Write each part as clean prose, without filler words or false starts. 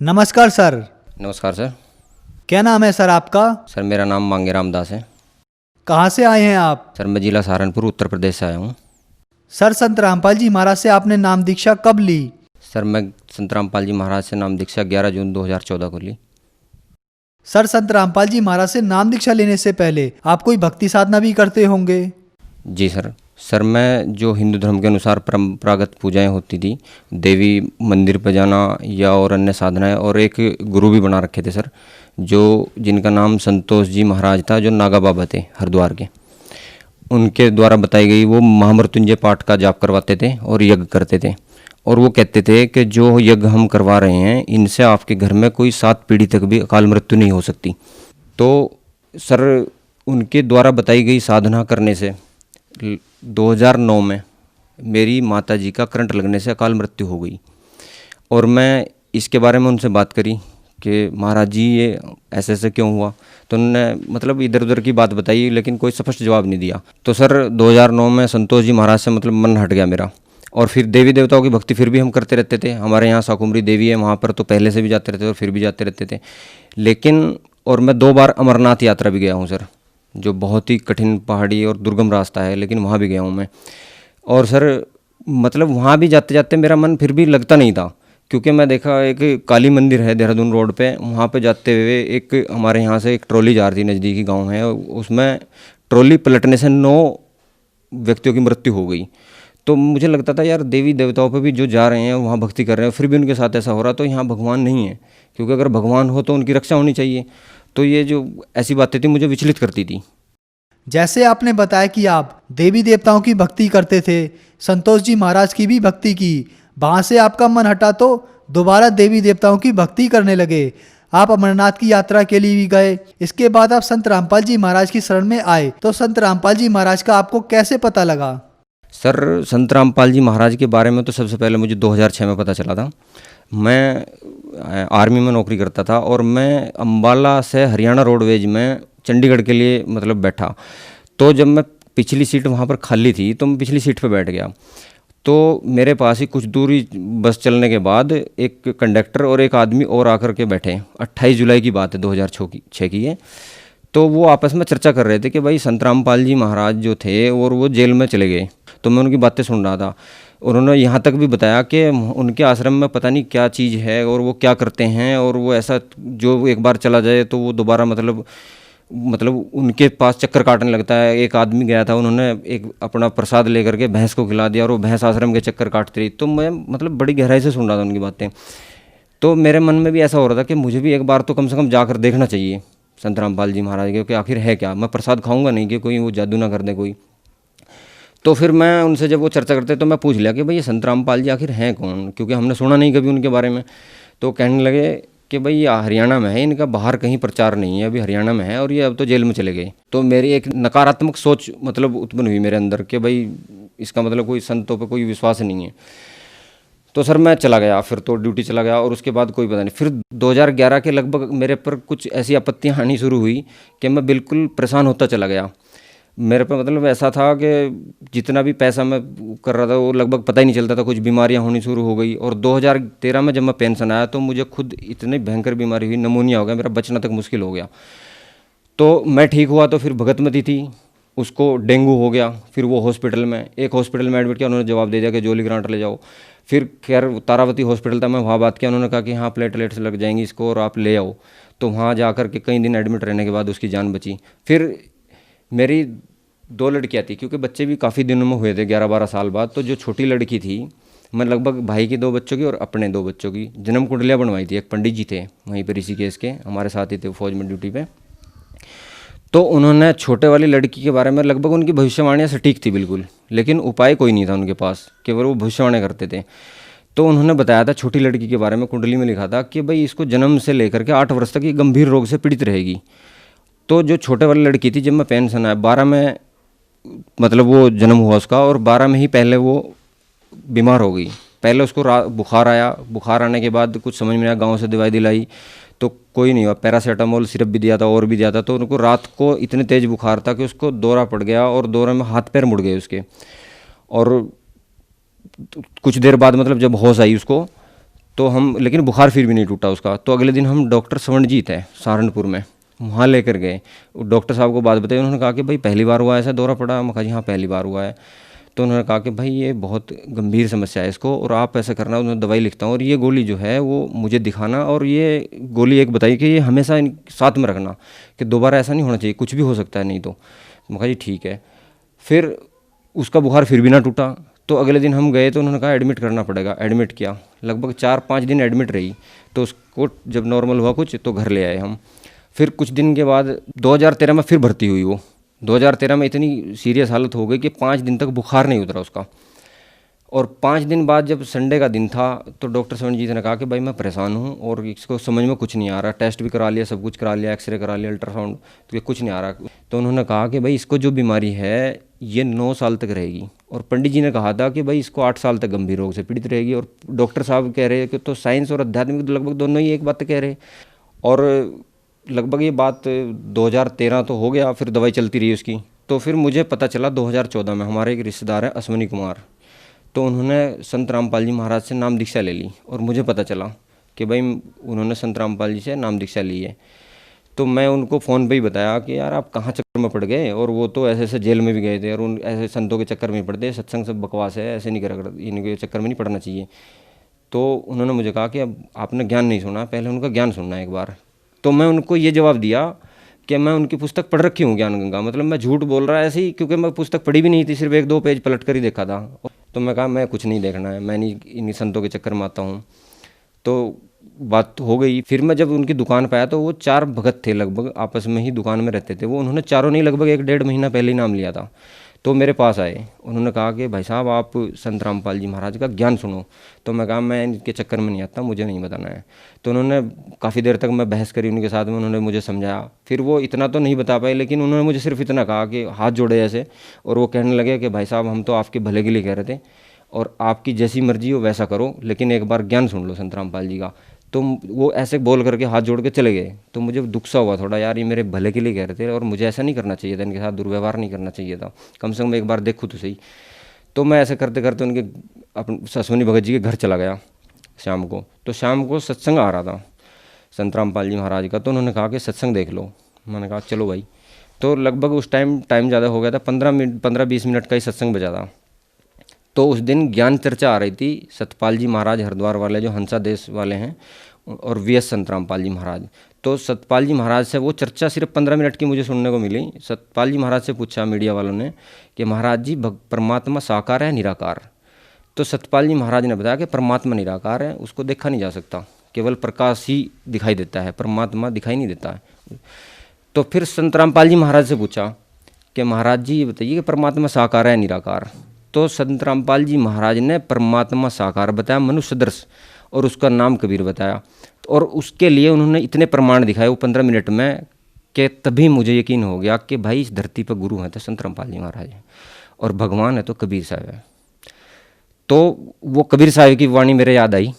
नमस्कार सर। नमस्कार सर। क्या नाम है सर आपका? सर मेरा नाम मांगे रामदास है। कहाँ से आए हैं आप? सर मैं जिला सहारनपुर उत्तर प्रदेश से आया हूँ। सर संत रामपाल जी महाराज से आपने नाम दीक्षा कब ली? सर मैं संत रामपाल जी महाराज से नाम दीक्षा 11 जून 2014 को ली। सर संत रामपाल जी महाराज से नाम दीक्षा लेने से पहले आप कोई भक्ति साधना भी करते होंगे? जी सर। सर मैं जो हिंदू धर्म के अनुसार परंपरागत पूजाएं होती थी, देवी मंदिर पर जाना या और अन्य साधनाएं, और एक गुरु भी बना रखे थे सर, जो जिनका नाम संतोष जी महाराज था, जो नागा बाबा थे हरिद्वार के। उनके द्वारा बताई गई वो महामृत्युंजय पाठ का जाप करवाते थे और यज्ञ करते थे। और वो कहते थे कि जो यज्ञ हम करवा रहे हैं इनसे आपके घर में कोई 7 पीढ़ी तक भी अकाल मृत्यु नहीं हो सकती। तो सर उनके द्वारा बताई गई साधना करने से 2009 में मेरी माताजी का करंट लगने से अकाल मृत्यु हो गई। और मैं इसके बारे में उनसे बात करी कि महाराज जी ये ऐसे ऐसे क्यों हुआ, तो उन्होंने मतलब इधर उधर की बात बताई, लेकिन कोई स्पष्ट जवाब नहीं दिया। तो सर 2009 में संतोष जी महाराज से मतलब मन हट गया मेरा। और फिर देवी देवताओं की भक्ति फिर भी हम करते रहते थे। हमारे यहाँ शाकुंभरी देवी है, वहाँ पर तो पहले से भी जाते रहते थे और फिर भी जाते रहते थे। लेकिन और मैं 2 बार अमरनाथ यात्रा भी गया हूँ सर, जो बहुत ही कठिन पहाड़ी और दुर्गम रास्ता है, लेकिन वहाँ भी गया हूँ मैं। और सर मतलब वहाँ भी जाते जाते मेरा मन फिर भी लगता नहीं था, क्योंकि मैं देखा एक काली मंदिर है देहरादून रोड पे, वहाँ पे जाते हुए एक हमारे यहाँ से एक ट्रॉली जा रही थी, नज़दीकी गांव है, उसमें ट्रॉली पलटने से 9 व्यक्तियों की मृत्यु हो गई। तो मुझे लगता था यार देवी देवताओं पे भी जो जा रहे हैं वहाँ भक्ति कर रहे हैं, फिर भी उनके साथ ऐसा हो रहा, तो यहाँ भगवान नहीं है, क्योंकि अगर भगवान हो तो उनकी रक्षा होनी चाहिए। तो ये जो ऐसी बातें थी मुझे विचलित करती थी। जैसे आपने बताया कि आप देवी देवताओं की भक्ति करते थे, संतोष जी महाराज की भी भक्ति की, वहाँ से आपका मन हटा तो दोबारा देवी देवताओं की भक्ति करने लगे। आप अमरनाथ की यात्रा के लिए भी गए। इसके बाद आप संत रामपाल जी महाराज की शरण में आए। तो संत रामपाल जी महाराज का आपको कैसे पता लगा? सर संत रामपाल जी महाराज के बारे में तो सबसे पहले मुझे 2006 में पता चला था। मैं आर्मी में नौकरी करता था और मैं अंबाला से हरियाणा रोडवेज में चंडीगढ़ के लिए मतलब बैठा। तो जब मैं पिछली सीट वहाँ पर खाली थी तो मैं पिछली सीट पर बैठ गया। तो मेरे पास ही कुछ दूरी बस चलने के बाद एक कंडक्टर और एक आदमी और आकर के बैठे। 28 जुलाई की बात है, 2006 की है। तो वो आपस में चर्चा कर रहे थे कि भाई संत रामपाल जी महाराज जो थे और वो जेल में चले गए। तो मैं उनकी बातें सुन रहा था। उन्होंने यहाँ तक भी बताया कि उनके आश्रम में पता नहीं क्या चीज़ है और वो क्या करते हैं, और वो ऐसा जो एक बार चला जाए तो वो दोबारा मतलब उनके पास चक्कर काटने लगता है। एक आदमी गया था, उन्होंने एक अपना प्रसाद लेकर के भैंस को खिला दिया और वो भैंस आश्रम के चक्कर काटती रही। तो मैं मतलब बड़ी गहराई से सुन रहा था उनकी बातें। तो मेरे मन में भी ऐसा हो रहा था कि मुझे भी एक बार तो कम से कम जाकर देखना चाहिए संत रामपाल जी महाराज के, कि आखिर है क्या। मैं प्रसाद खाऊंगा नहीं कि कोई वो जादू ना कर दे कोई। तो फिर मैं उनसे जब वो चर्चा करते तो मैं पूछ लिया कि भाई ये संत रामपाल जी आखिर हैं कौन, क्योंकि हमने सुना नहीं कभी उनके बारे में। तो कहने लगे कि भाई ये हरियाणा में है, इनका बाहर कहीं प्रचार नहीं है, अभी हरियाणा में है और ये अब तो जेल में चले गए। तो मेरी एक नकारात्मक सोच मतलब उत्पन्न हुई मेरे अंदर कि भाई इसका मतलब कोई संतों पर कोई विश्वास नहीं है। तो सर मैं चला गया, फिर तो ड्यूटी चला गया और उसके बाद कोई पता नहीं। फिर 2011 के लगभग मेरे पर कुछ ऐसी आपत्तियाँ आनी शुरू हुई कि मैं बिल्कुल परेशान होता चला गया। मेरे पे मतलब ऐसा था कि जितना भी पैसा मैं कर रहा था वो लगभग पता ही नहीं चलता था, कुछ बीमारियां होनी शुरू हो गई। और 2013 में जब मैं पेंशन आया तो मुझे खुद इतनी भयंकर बीमारी हुई, नमूनिया हो गया, मेरा बचना तक मुश्किल हो गया। तो मैं ठीक हुआ तो फिर भगतमती थी, उसको डेंगू हो गया। फिर वो हॉस्पिटल में एडमिट किया, उन्होंने जवाब दे दिया कि जोली ग्रांट ले जाओ। फिर खैर तारावती हॉस्पिटल था, मैं वहाँ बात किया, उन्होंने कहा कि हाँ प्लेटलेट्स लग जाएंगी इसको और आप ले आओ। तो वहाँ जा कर के कई दिन एडमिट रहने के बाद उसकी जान बची। फिर मेरी 2 लड़कियाँ थी, क्योंकि बच्चे भी काफ़ी दिनों में हुए थे 11-12 साल बाद। तो जो छोटी लड़की थी, मैं लगभग भाई की 2 बच्चों की और अपने 2 बच्चों की जन्म कुंडलियाँ बनवाई थी। एक पंडित जी थे वहीं पर ऋषिकेश के, हमारे साथ ही थे फौज में ड्यूटी पे। तो उन्होंने छोटे वाली लड़की के बारे में लगभग उनकी भविष्यवाणियाँ सटीक थी बिल्कुल, लेकिन उपाय कोई नहीं था उनके पास, केवल वो भविष्यवाणियाँ करते थे। तो उन्होंने बताया था छोटी लड़की के बारे में, कुंडली में लिखा था कि भाई इसको जन्म से लेकर के 8 वर्ष तक ये गंभीर रोग से पीड़ित रहेगी। तो जो छोटे वाली लड़की थी, जब मैं पेंशन आया 12 में मतलब वो जन्म हुआ उसका, और 12 में ही पहले वो बीमार हो गई। पहले उसको बुखार आया, बुखार आने के बाद कुछ समझ में आया, गांव से दवाई दिलाई तो कोई नहीं हुआ, पैरासीटामोल सिरप भी दिया था और भी दिया था। तो उनको रात को इतने तेज़ बुखार था कि उसको दौरा पड़ गया और दौरे में हाथ पैर मुड़ गए उसके। और कुछ देर बाद मतलब जब होश आई उसको, तो हम, लेकिन बुखार फिर भी नहीं टूटा उसका। तो अगले दिन हम डॉक्टर स्वर्णजीत है सहारनपुर में, वहाँ लेकर गए। डॉक्टर साहब को बात बताई, उन्होंने कहा कि भाई पहली बार हुआ ऐसा दौरा पड़ा? मैं कहा जी हाँ पहली बार हुआ है। तो उन्होंने कहा कि भाई ये बहुत गंभीर समस्या है इसको, और आप ऐसा करना, उन्होंने दवाई लिखता हूँ और ये गोली जो है वो मुझे दिखाना, और ये गोली एक बताई कि ये हमेशा साथ में रखना, कि दोबारा ऐसा नहीं होना चाहिए, कुछ भी हो सकता है नहीं तो। मैं कहा जी ठीक है। फिर उसका बुखार फिर भी ना टूटा, तो अगले दिन हम गए तो उन्होंने कहा एडमिट करना पड़ेगा। एडमिट किया, लगभग 4-5 दिन एडमिट रही। तो उसको जब नॉर्मल हुआ कुछ तो घर ले आए हम। फिर कुछ दिन के बाद 2013 में फिर भर्ती हुई वो। 2013 में इतनी सीरियस हालत हो गई कि 5 दिन तक बुखार नहीं उतरा उसका। और 5 दिन बाद जब संडे का दिन था तो डॉक्टर स्वर्णजीत ने कहा कि भाई मैं परेशान हूँ और इसको समझ में कुछ नहीं आ रहा, टेस्ट भी करा लिया, सब कुछ करा लिया, एक्सरे करा लिया, अल्ट्रासाउंड, तो ये कुछ नहीं आ रहा। तो उन्होंने कहा कि भाई इसको जो बीमारी है ये 9 साल तक रहेगी, और पंडित जी ने कहा था कि भाई इसको 8 साल तक गंभीर रोग से पीड़ित रहेगी। और डॉक्टर साहब कह रहे कि तो साइंस और आध्यात्मिक लगभग दोनों ही एक बात कह रहे। और लगभग ये बात 2013 तो हो गया, फिर दवाई चलती रही उसकी। तो फिर मुझे पता चला 2014 में, हमारे एक रिश्तेदार हैं अश्विनी कुमार, तो उन्होंने संत रामपाल जी महाराज से नाम दीक्षा ले ली, और मुझे पता चला कि भाई उन्होंने संत रामपाल जी से नाम दीक्षा ली है। तो मैं उनको फ़ोन पे ही बताया कि यार आप कहाँ चक्कर में पड़ गए, और वो तो ऐसे ऐसे जेल में भी गए थे, और उन ऐसे संतों के चक्कर में पड़ते, सत्संग सब बकवास है, ऐसे नहीं करा, इनके चक्कर में नहीं पड़ना चाहिए। तो उन्होंने मुझे कहा कि अब आपने ज्ञान नहीं सुना, पहले उनका ज्ञान सुनना है एक बार। तो मैं उनको ये जवाब दिया कि मैं उनकी पुस्तक पढ़ रखी हूँ ज्ञान गंगा, मतलब मैं झूठ बोल रहा है ऐसे ही, क्योंकि मैं पुस्तक पढ़ी भी नहीं थी, सिर्फ 1-2 पेज पलट कर ही देखा था। तो मैं कहा मैं कुछ नहीं देखना है, मैं नहीं इन्हीं संतों के चक्कर में आता हूँ। तो बात हो गई। फिर मैं जब उनकी दुकान पे आया तो वो 4 भगत थे, लगभग आपस में ही दुकान में रहते थे वो। उन्होंने चारों नहीं, लगभग 1-1.5 महीना पहले ही नाम लिया था। तो मेरे पास आए, उन्होंने कहा कि भाई साहब आप संत रामपाल जी महाराज का ज्ञान सुनो। तो मैं कहा मैं इनके चक्कर में नहीं आता, मुझे नहीं बताना है। तो उन्होंने काफ़ी देर तक मैं बहस करी उनके साथ में, उन्होंने मुझे समझाया। फिर वो इतना तो नहीं बता पाए, लेकिन उन्होंने मुझे सिर्फ इतना कहा कि हाथ जोड़े ऐसे, और वो कहने लगे कि भाई साहब हम तो आपके भले के लिए कह रहे थे, और आपकी जैसी मर्जी हो वैसा करो, लेकिन एक बार ज्ञान सुन लो संत रामपाल जी का। तो वो ऐसे बोल करके हाथ जोड़ के चले गए। तो मुझे दुख सा हुआ थोड़ा, यार ये मेरे भले के लिए कह रहे थे, और मुझे ऐसा नहीं करना चाहिए था, इनके साथ दुर्व्यवहार नहीं करना चाहिए था, कम से कम एक बार देखूँ तो सही। तो मैं ऐसे करते करते उनके अपने अश्विनी भगत जी के घर चला गया शाम को। तो शाम को सत्संग आ रहा था संत रामपाल जी महाराज का, तो उन्होंने कहा कि सत्संग देख लो। मैंने कहा चलो भाई। तो लगभग उस टाइम ज़्यादा हो गया था, 15-20 मिनट का ही सत्संग बजा था। तो उस दिन ज्ञान चर्चा आ रही थी, सतपाल जी महाराज हरिद्वार वाले जो हंसा देश वाले हैं, और वीएस संत रामपाल जी महाराज। तो सतपाल जी महाराज से वो चर्चा सिर्फ 15 मिनट की मुझे सुनने को मिली। सतपाल जी महाराज से पूछा मीडिया वालों ने कि महाराज जी परमात्मा साकार है निराकार? तो सतपाल जी महाराज ने बताया कि परमात्मा निराकार है, उसको देखा नहीं जा सकता, केवल प्रकाश ही दिखाई देता है, परमात्मा दिखाई नहीं देता है। तो फिर संत रामपाल जी महाराज से पूछा कि महाराज जी ये बताइए कि परमात्मा साकार है निराकार? तो संत रामपाल जी महाराज ने परमात्मा साकार बताया, मनुष्य सदृश, और उसका नाम कबीर बताया। और उसके लिए उन्होंने इतने प्रमाण दिखाए वो 15 मिनट में, कि तभी मुझे यकीन हो गया कि भाई इस धरती पर गुरु हैं तो संत रामपाल जी महाराज हैं, और भगवान है तो कबीर साहब है। तो वो कबीर साहब की वाणी मेरे याद आई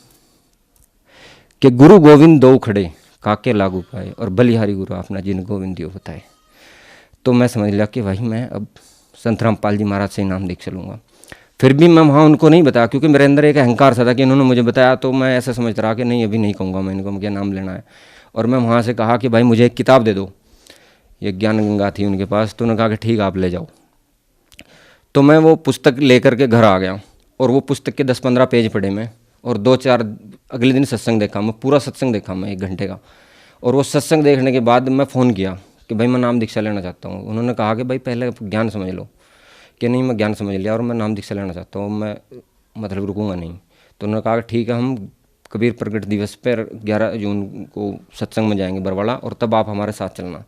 कि गुरु गोविंद दो खड़े काके लागू पाए, और बलिहारी गुरु आपना जिन गोविंद दियो बताए। तो मैं समझ लिया कि भाई मैं अब संत रामपाल जी महाराज से ही नाम देख चलूँगा। फिर भी मैं वहाँ उनको नहीं बताया, क्योंकि मेरे अंदर एक अहंकार सा था कि इन्होंने मुझे बताया, तो मैं ऐसा समझता रहा कि नहीं अभी नहीं कहूँगा मैं इनको, मुझे नाम लेना है। और मैं वहाँ से कहा कि भाई मुझे एक किताब दे दो, ये ज्ञान गंगा थी उनके पास। तो उन्होंने कहा कि ठीक आप ले जाओ। तो मैं वो पुस्तक लेकर के घर आ गया, और वो पुस्तक के 10-15 पेज पढ़े मैं, और 2-4 अगले दिन सत्संग देखा मैं, पूरा सत्संग देखा मैं 1 घंटे का। और वो सत्संग देखने के बाद मैं फ़ोन किया कि भाई मैं नाम दीक्षा लेना चाहता हूँ। उन्होंने कहा कि भाई पहले ज्ञान समझ लो, कि नहीं मैं ज्ञान समझ लिया और मैं नाम दीक्षा लेना चाहता हूँ, मैं मतलब रुकूंगा नहीं। तो उन्होंने कहा ठीक है, हम कबीर प्रगट दिवस पर 11 जून को सत्संग में जाएंगे बरवाड़ा, और तब आप हमारे साथ चलना।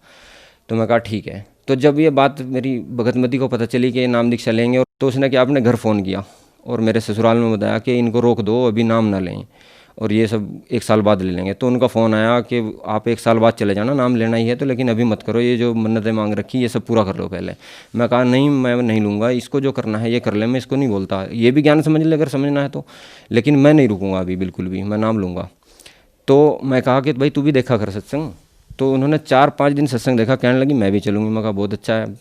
तो मैं कहा ठीक है। तो जब ये बात मेरी भगतमती को पता चली कि ये नाम दीक्षा लेंगे, तो उसने क्या अपने घर फ़ोन किया और मेरे ससुराल में बताया कि इनको रोक दो, अभी नाम ना लें, और ये सब 1 साल बाद ले लेंगे। तो उनका फ़ोन आया कि आप 1 साल बाद चले जाना, नाम लेना ही है तो, लेकिन अभी मत करो, ये जो मन्नतें मांग रखी ये सब पूरा कर लो पहले। मैं कहा नहीं मैं नहीं लूँगा, इसको जो करना है ये कर ले, मैं इसको नहीं बोलता, ये भी ज्ञान समझ ले अगर समझना है तो, लेकिन मैं नहीं रुकूँगा अभी बिल्कुल भी, मैं नाम लूँगा। तो मैं कहा कि भाई तू भी देखा कर सत्संग। तो उन्होंने 4-5 दिन सत्संग देखा, कहने लगी मैं भी चलूँगी। मैं कहा बहुत अच्छा है।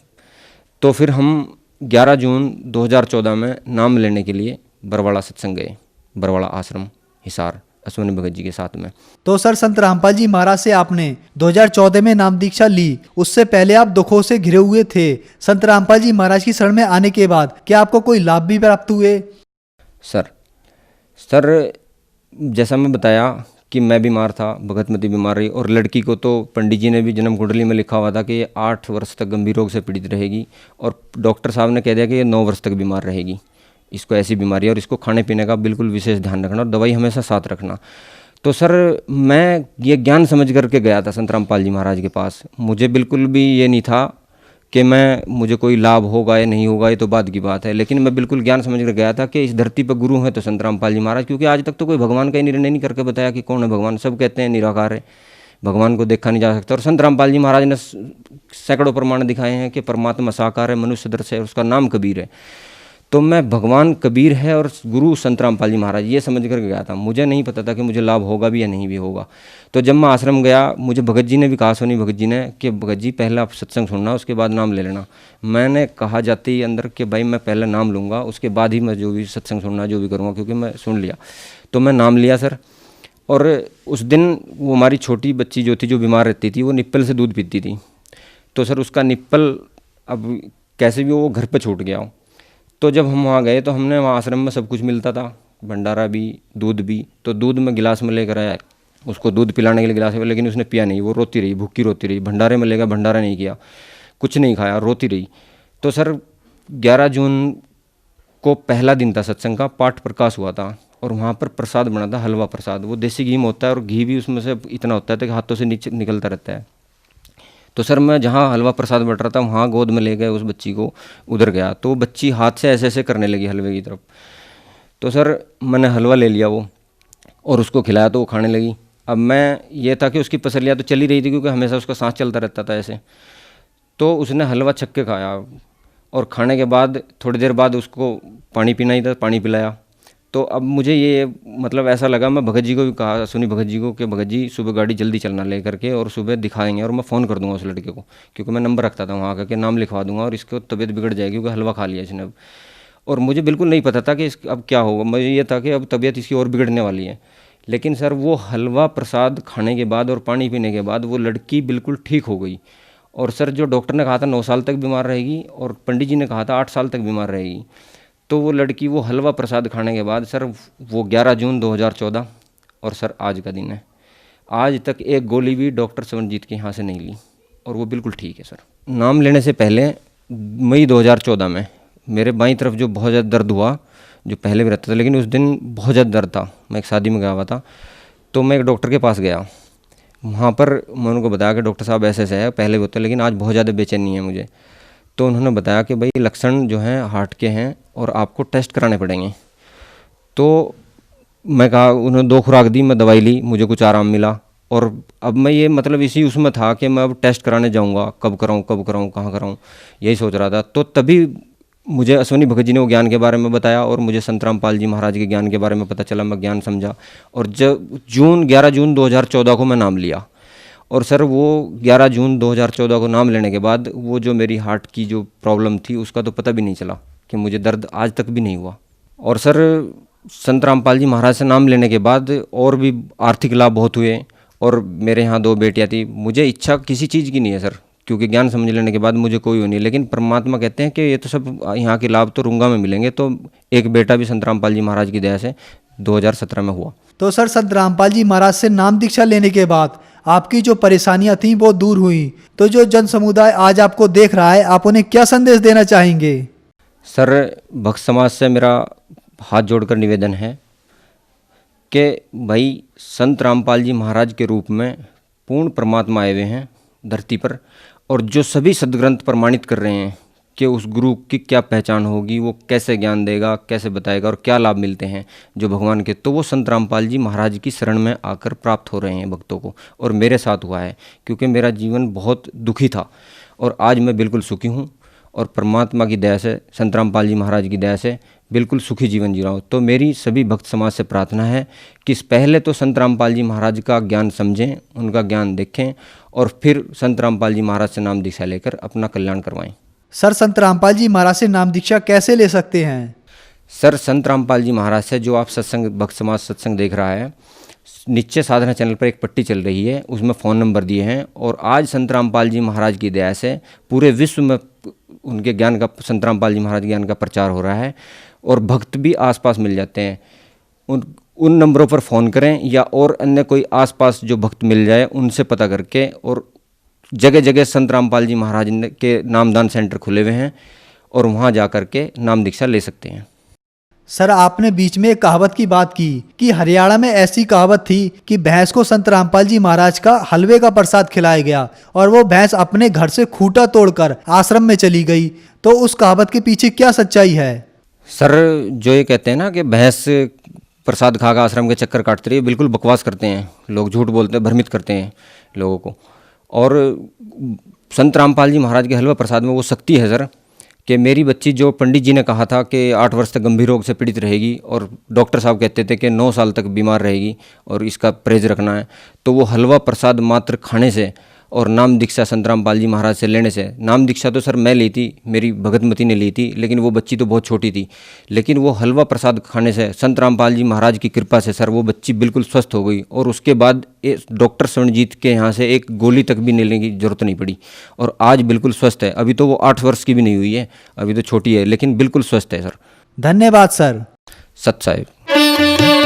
तो फिर हम 11 जून 2014 में नाम लेने के लिए बरवाड़ा सत्संग गए, बरवाड़ा आश्रम हिसार अश्विनी भगत जी के साथ में। तो सर संत रामपाल जी महाराज से आपने 2014 में नाम दीक्षा ली, उससे पहले आप दुखों से घिरे हुए थे। संत रामपाल जी महाराज की शरण में आने के बाद क्या आपको कोई लाभ भी प्राप्त हुए? सर जैसा मैं बताया कि मैं बीमार था, भगतमती बीमार रही, और लड़की को तो पंडित जी ने भी जन्म कुंडली में लिखा हुआ था कि ये 8 वर्ष तक गंभीर रोग से पीड़ित रहेगी, और डॉक्टर साहब ने कह दिया कि ये 9 वर्ष तक बीमार रहेगी, इसको ऐसी बीमारी है, और इसको खाने पीने का बिल्कुल विशेष ध्यान रखना और दवाई हमेशा साथ रखना। तो सर मैं ये ज्ञान समझ करके गया था संत रामपाल जी महाराज के पास। मुझे बिल्कुल भी ये नहीं था कि मुझे कोई लाभ होगा या नहीं होगा, ये तो बाद की बात है, लेकिन मैं बिल्कुल ज्ञान समझ कर गया था कि इस धरती पर गुरु हैं तो संत रामपाल जी महाराज, क्योंकि आज तक तो कोई भगवान का ही निर्णय नहीं करके बताया कि कौन है भगवान। सब कहते हैं निराकार है, भगवान को देखा नहीं जा सकता, और संत रामपाल जी महाराज ने सैकड़ों प्रमाण दिखाए हैं कि परमात्मा साकार है, मनुष्य सदृश है, उसका नाम कबीर है। तो मैं भगवान कबीर है और गुरु संत रामपाल जी महाराज, ये समझ कर गया था। मुझे नहीं पता था कि मुझे लाभ होगा भी या नहीं भी होगा। तो जब मैं आश्रम गया, मुझे भगत जी ने भी कहा, सोनी भगत जी ने, कि भगत जी पहले आप सत्संग सुनना, उसके बाद नाम ले लेना। मैंने कहा जाते ही अंदर कि भाई मैं पहले नाम लूँगा, उसके बाद ही मैं जो भी सत्संग सुनना जो भी करूँगा, क्योंकि मैं सुन लिया। तो मैं नाम लिया सर, और उस दिन वो हमारी छोटी बच्ची जो थी, जो बीमार रहती थी, वो निप्पल से दूध पीती थी। तो सर उसका निप्पल अब कैसे भी वो घर पे छूट गया। तो जब हम वहाँ गए तो हमने वहाँ आश्रम में सब कुछ मिलता था, भंडारा भी, दूध भी। तो दूध में गिलास में लेकर आया, उसको दूध पिलाने के लिए गिलास में, लेकिन उसने पिया नहीं, वो रोती रही, भूखी रोती रही। भंडारे में लेकर, भंडारा नहीं किया, कुछ नहीं खाया, रोती रही। तो सर 11 जून को पहला दिन था सत्संग का, पाठ प्रकाश हुआ था, और वहाँ पर प्रसाद बना था, हलवा प्रसाद। वो देसी घी में होता है, और घी भी उसमें से इतना होता है कि हाथों से नीचे निकलता रहता है। तो सर मैं जहाँ हलवा प्रसाद बट रहा था, वहाँ गोद में ले गए उस बच्ची को, उधर गया तो बच्ची हाथ से ऐसे ऐसे करने लगी हलवे की तरफ। तो सर मैंने हलवा ले लिया वो, और उसको खिलाया तो वो खाने लगी। अब मैं ये था कि उसकी पसलियाँ तो चली रही थी, क्योंकि हमेशा उसका सांस चलता रहता था ऐसे। तो उसने हलवा छक के खाया, और खाने के बाद थोड़ी देर बाद उसको पानी पीना ही था, पानी पिलाया। तो अब मुझे ये मतलब ऐसा लगा, मैं भगत जी को भी कहा, सुनी भगत जी को, कि भगत जी सुबह गाड़ी जल्दी चलना ले करके, और सुबह दिखाएंगे, और मैं फ़ोन कर दूंगा उस लड़के को, क्योंकि मैं नंबर रखता था वहाँ का, कि नाम लिखवा दूंगा, और इसको तबीयत बिगड़ जाएगी क्योंकि हलवा खा लिया इसने अब। और मुझे बिल्कुल नहीं पता था कि अब क्या होगा, मुझे ये था कि अब तबीयत इसकी और बिगड़ने वाली है। लेकिन सर वो हलवा प्रसाद खाने के बाद और पानी पीने के बाद वो लड़की बिल्कुल ठीक हो गई। और सर जो डॉक्टर ने कहा था 9 साल तक बीमार रहेगी, और पंडित जी ने कहा था 8 साल तक बीमार रहेगी, तो वो लड़की वो हलवा प्रसाद खाने के बाद सर वो 11 जून 2014, और सर आज का दिन है, आज तक एक गोली भी डॉक्टर सवनजीत के यहाँ से नहीं ली, और वो बिल्कुल ठीक है सर। नाम लेने से पहले मई 2014 में मेरे बाईं तरफ जो बहुत ज़्यादा दर्द हुआ, जो पहले भी रहता था, लेकिन उस दिन बहुत ज़्यादा दर्द था। मैं एक शादी में गया हुआ था, तो मैं एक डॉक्टर के पास गया। वहाँ पर मैं उनको बताया कि डॉक्टर साहब ऐसे ऐसे है, पहले भी होता है, लेकिन आज बहुत ज़्यादा बेचैनी है मुझे। तो उन्होंने बताया कि भाई लक्षण जो हैं हार्ट के हैं, और आपको टेस्ट कराने पड़ेंगे। तो मैं कहा, उन्होंने 2 खुराक दी, मैं दवाई ली, मुझे कुछ आराम मिला। और अब मैं ये मतलब इसी उसमें था कि मैं अब टेस्ट कराने जाऊंगा, कब कराऊं, कहाँ कराऊं, यही सोच रहा था। तो तभी मुझे अश्विनी भगत जी ने वो ज्ञान के बारे में बताया, और मुझे संत रामपाल जी महाराज के ज्ञान के बारे में पता चला। मैं ज्ञान समझा, और जब 11 जून 2014 को मैं नाम लिया। और सर वो 11 जून 2014 को नाम लेने के बाद वो जो मेरी हार्ट की जो प्रॉब्लम थी, उसका तो पता भी नहीं चला, कि मुझे दर्द आज तक भी नहीं हुआ। और सर संत रामपाल जी महाराज से नाम लेने के बाद और भी आर्थिक लाभ बहुत हुए, और मेरे यहाँ 2 बेटियाँ थी। मुझे इच्छा किसी चीज़ की नहीं है सर, क्योंकि ज्ञान समझ लेने के बाद मुझे कोई हो नहीं, लेकिन परमात्मा कहते हैं कि ये तो सब यहाँ के लाभ तो रुंगा में मिलेंगे। तो एक बेटा भी संत रामपाल जी महाराज की दया से 2017 में हुआ। तो सर संत रामपाल जी महाराज से नाम दीक्षा लेने के बाद आपकी जो परेशानियां थीं वो दूर हुई। तो जो जन समुदाय आज आपको देख रहा है, आप उन्हें क्या संदेश देना चाहेंगे? सर भक्त समाज से मेरा हाथ जोड़कर निवेदन है कि भाई संत रामपाल जी महाराज के रूप में पूर्ण परमात्मा आए हुए हैं धरती पर, और जो सभी सदग्रंथ प्रमाणित कर रहे हैं कि उस गुरु की क्या पहचान होगी, वो कैसे ज्ञान देगा, कैसे बताएगा, और क्या लाभ मिलते हैं जो भगवान के, तो वो संत रामपाल जी महाराज की शरण में आकर प्राप्त हो रहे हैं भक्तों को। और मेरे साथ हुआ है, क्योंकि मेरा जीवन बहुत दुखी था, और आज मैं बिल्कुल सुखी हूँ, और परमात्मा की दया से, संत रामपाल जी महाराज की दया से बिल्कुल सुखी जीवन जी रहा हूँ। तो मेरी सभी भक्त समाज से प्रार्थना है कि पहले तो संत रामपाल जी महाराज का ज्ञान समझें, उनका ज्ञान देखें, और फिर संत रामपाल जी महाराज से नाम दीक्षा लेकर अपना कल्याण करवाएं। सर संत रामपाल जी महाराज से नाम दीक्षा कैसे ले सकते हैं? सर संत रामपाल जी महाराज से जो आप सत्संग भक्त समाज सत्संग देख रहा है, नीचे साधना चैनल पर एक पट्टी चल रही है, उसमें फ़ोन नंबर दिए हैं। और आज संत रामपाल जी महाराज की दया से पूरे विश्व में उनके ज्ञान का, संत रामपाल जी महाराज ज्ञान का प्रचार हो रहा है और भक्त भी आसपास मिल जाते हैं। उन नंबरों पर फ़ोन करें या और अन्य कोई आसपास जो भक्त मिल जाए उनसे पता करके, और जगह जगह संत रामपाल जी महाराज के नामदान सेंटर खुले हुए हैं और वहाँ जा कर के नाम दीक्षा ले सकते हैं। सर, आपने बीच में एक कहावत की बात की कि हरियाणा में ऐसी कहावत थी कि भैंस को संत रामपाल जी महाराज का हलवे का प्रसाद खिलाया गया और वो भैंस अपने घर से खूंटा तोड़कर आश्रम में चली गई। तो उस कहावत के पीछे क्या सच्चाई है? सर, जो ये कहते हैं ना कि भैंस प्रसाद खाकर आश्रम के चक्कर काटते रही, बिल्कुल बकवास करते हैं लोग, झूठ बोलते हैं, भ्रमित करते हैं लोगों को। और संत रामपाल जी महाराज के हलवा प्रसाद में वो शक्ति है सर, कि मेरी बच्ची, जो पंडित जी ने कहा था कि 8 वर्ष तक गंभीर रोग से पीड़ित रहेगी और डॉक्टर साहब कहते थे कि 9 साल तक बीमार रहेगी और इसका परहेज रखना है, तो वो हलवा प्रसाद मात्र खाने से और नाम दीक्षा संत रामपाल जी महाराज से लेने से, नाम दीक्षा तो सर मैं ली थी, मेरी भगतमती ने ली थी, लेकिन वो बच्ची तो बहुत छोटी थी, लेकिन वो हलवा प्रसाद खाने से संत रामपाल जी महाराज की कृपा से सर वो बच्ची बिल्कुल स्वस्थ हो गई। और उसके बाद डॉक्टर स्वर्णजीत के यहाँ से एक गोली तक भी लेने की जरूरत नहीं पड़ी और आज बिल्कुल स्वस्थ है। अभी तो वो 8 वर्ष की भी नहीं हुई है, अभी तो छोटी है, लेकिन बिल्कुल स्वस्थ है सर। धन्यवाद सर। सत साहिब।